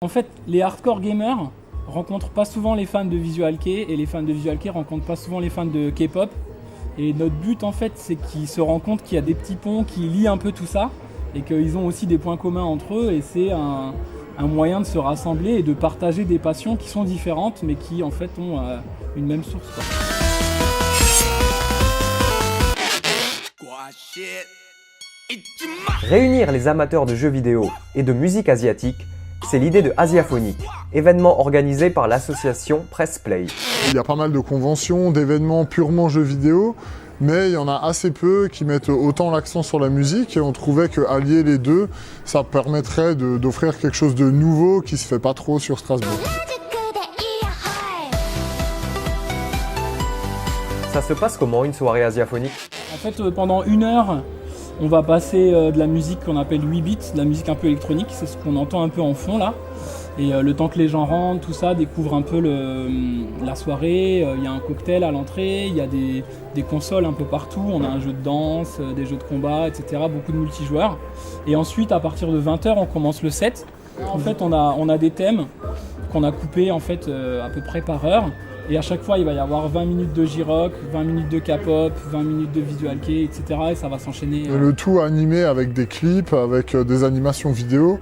En fait, les hardcore gamers rencontrent pas souvent les fans de Visual Kei et les fans de Visual Kei rencontrent pas souvent les fans de K-pop. Et notre but en fait, c'est qu'ils se rendent compte qu'il y a des petits ponts qui lient un peu tout ça et qu'ils ont aussi des points communs entre eux et c'est un moyen de se rassembler et de partager des passions qui sont différentes mais qui en fait ont une même source, quoi. Réunir les amateurs de jeux vidéo et de musique asiatique, c'est l'idée de Asiaphonic, événement organisé par l'association Press Play. Il y a pas mal de conventions, d'événements purement jeux vidéo, mais il y en a assez peu qui mettent autant l'accent sur la musique et on trouvait qu'allier les deux, ça permettrait d'offrir quelque chose de nouveau qui se fait pas trop sur Strasbourg. Ça se passe comment une soirée Asiaphonic? En fait, pendant 1 heure, on va passer de la musique qu'on appelle 8 bits, de la musique un peu électronique, c'est ce qu'on entend un peu en fond là. Et le temps que les gens rentrent, tout ça, découvrent un peu la soirée, il y a un cocktail à l'entrée, il y a des consoles un peu partout, on a un jeu de danse, des jeux de combat, etc., beaucoup de multijoueurs. Et ensuite, à partir de 20h, on commence le set. En fait, on a des thèmes qu'on a coupés en fait, à peu près par heure. Et à chaque fois, il va y avoir 20 minutes de J-Rock, 20 minutes de K-pop, 20 minutes de Visual Kei, etc. Et ça va s'enchaîner. Et le tout animé avec des clips, avec des animations vidéo,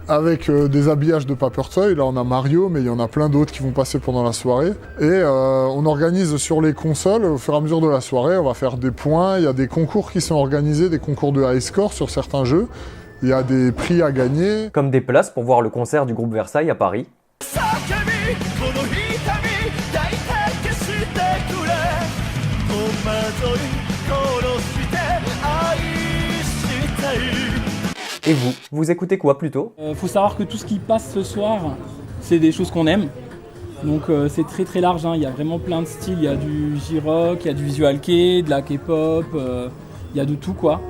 avec des habillages de Papertoy. Là, on a Mario, mais il y en a plein d'autres qui vont passer pendant la soirée. Et on organise sur les consoles, au fur et à mesure de la soirée, on va faire des points. Il y a des concours qui sont organisés, des concours de high score sur certains jeux. Il y a des prix à gagner. Comme des places pour voir le concert du groupe Versailles à Paris. Et vous écoutez quoi plutôt? Faut savoir que tout ce qui passe ce soir, c'est des choses qu'on aime. Donc c'est très très large, hein. Il y a vraiment plein de styles. Il y a du J-Rock, il y a du Visual Kei, de la K-pop, il y a de tout quoi.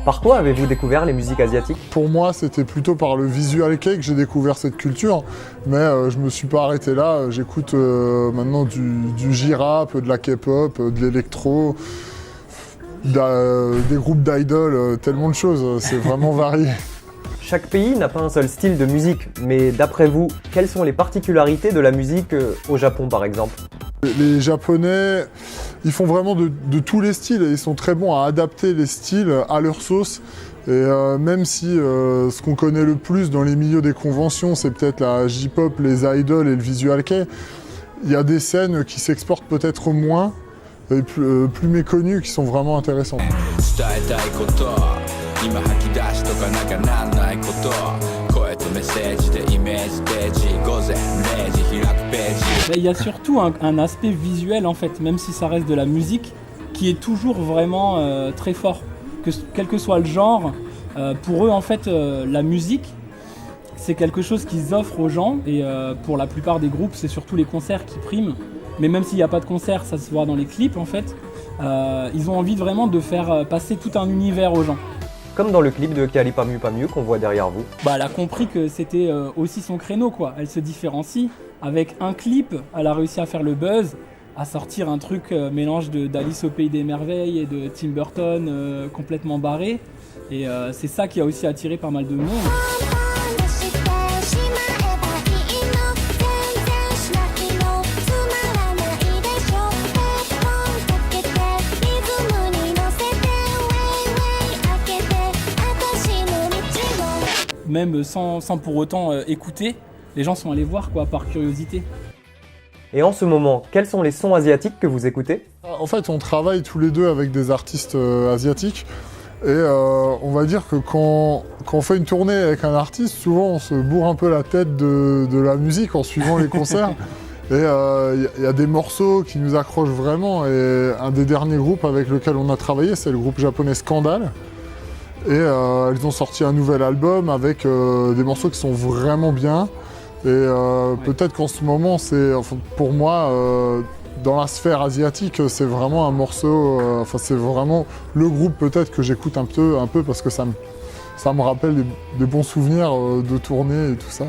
Par quoi avez-vous découvert les musiques asiatiques? Pour moi, c'était plutôt par le Visual Kei que j'ai découvert cette culture. Mais je me suis pas arrêté là. J'écoute maintenant du J-Rap, de la K-pop, de l'électro. Des groupes d'idoles, tellement de choses, c'est vraiment varié. Chaque pays n'a pas un seul style de musique, mais d'après vous, quelles sont les particularités de la musique au Japon par exemple? Les Japonais, ils font vraiment de tous les styles et ils sont très bons à adapter les styles à leur sauce. Et même si ce qu'on connaît le plus dans les milieux des conventions, c'est peut-être la J-pop, les idoles et le Visual Kei, il y a des scènes qui s'exportent peut-être moins et plus méconnus qui sont vraiment intéressants. Il y a surtout un aspect visuel en fait, même si ça reste de la musique, qui est toujours vraiment très fort. Quel que soit le genre, pour eux en fait, la musique, c'est quelque chose qu'ils offrent aux gens et pour la plupart des groupes, c'est surtout les concerts qui priment. Mais même s'il n'y a pas de concert, ça se voit dans les clips en fait. Ils ont envie vraiment de faire passer tout un univers aux gens. Comme dans le clip de Kyary Pamyu Pamyu qu'on voit derrière vous. Elle a compris que c'était aussi son créneau quoi. Elle se différencie. Avec un clip, elle a réussi à faire le buzz, à sortir un truc mélange d'Alice au Pays des Merveilles et de Tim Burton complètement barré. Et c'est ça qui a aussi attiré pas mal de monde. Même sans pour autant écouter, les gens sont allés voir quoi, par curiosité. Et en ce moment, quels sont les sons asiatiques que vous écoutez? En fait, on travaille tous les deux avec des artistes asiatiques. Et on va dire que quand on fait une tournée avec un artiste, souvent on se bourre un peu la tête de la musique en suivant les concerts. Et il y a des morceaux qui nous accrochent vraiment. Et un des derniers groupes avec lequel on a travaillé, c'est le groupe japonais Scandal. Et ils ont sorti un nouvel album avec des morceaux qui sont vraiment bien. Et peut-être qu'en ce moment, pour moi, dans la sphère asiatique, c'est vraiment un morceau, c'est vraiment le groupe peut-être que j'écoute un peu parce que ça me rappelle des bons souvenirs de tournée et tout ça.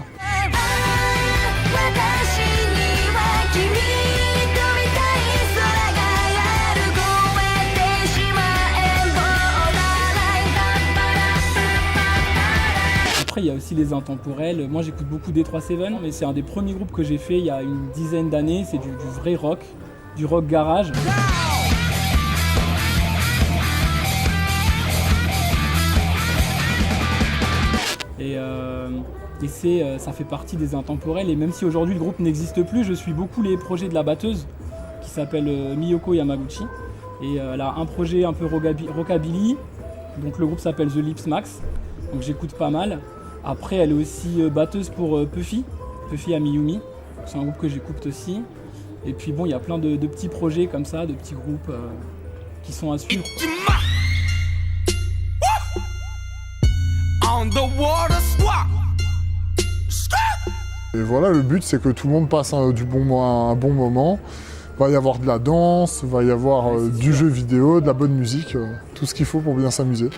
après, il y a aussi les intemporels. Moi, j'écoute beaucoup D3-7, mais c'est un des premiers groupes que j'ai fait il y a une dizaine d'années. C'est du vrai rock, du rock garage. Et ça fait partie des intemporels. Et même si aujourd'hui le groupe n'existe plus, je suis beaucoup les projets de la batteuse qui s'appelle Miyoko Yamaguchi. Et elle a un projet un peu rockabilly. Donc le groupe s'appelle The Lips Max. Donc j'écoute pas mal. Après, elle est aussi batteuse pour Puffy Amiyumi. C'est un groupe que j'écoute aussi. Et puis bon, il y a plein de petits projets comme ça, de petits groupes qui sont à suivre. Et voilà, le but c'est que tout le monde passe un bon moment. Il va y avoir de la danse, il va y avoir du jeu vidéo, de la bonne musique, tout ce qu'il faut pour bien s'amuser.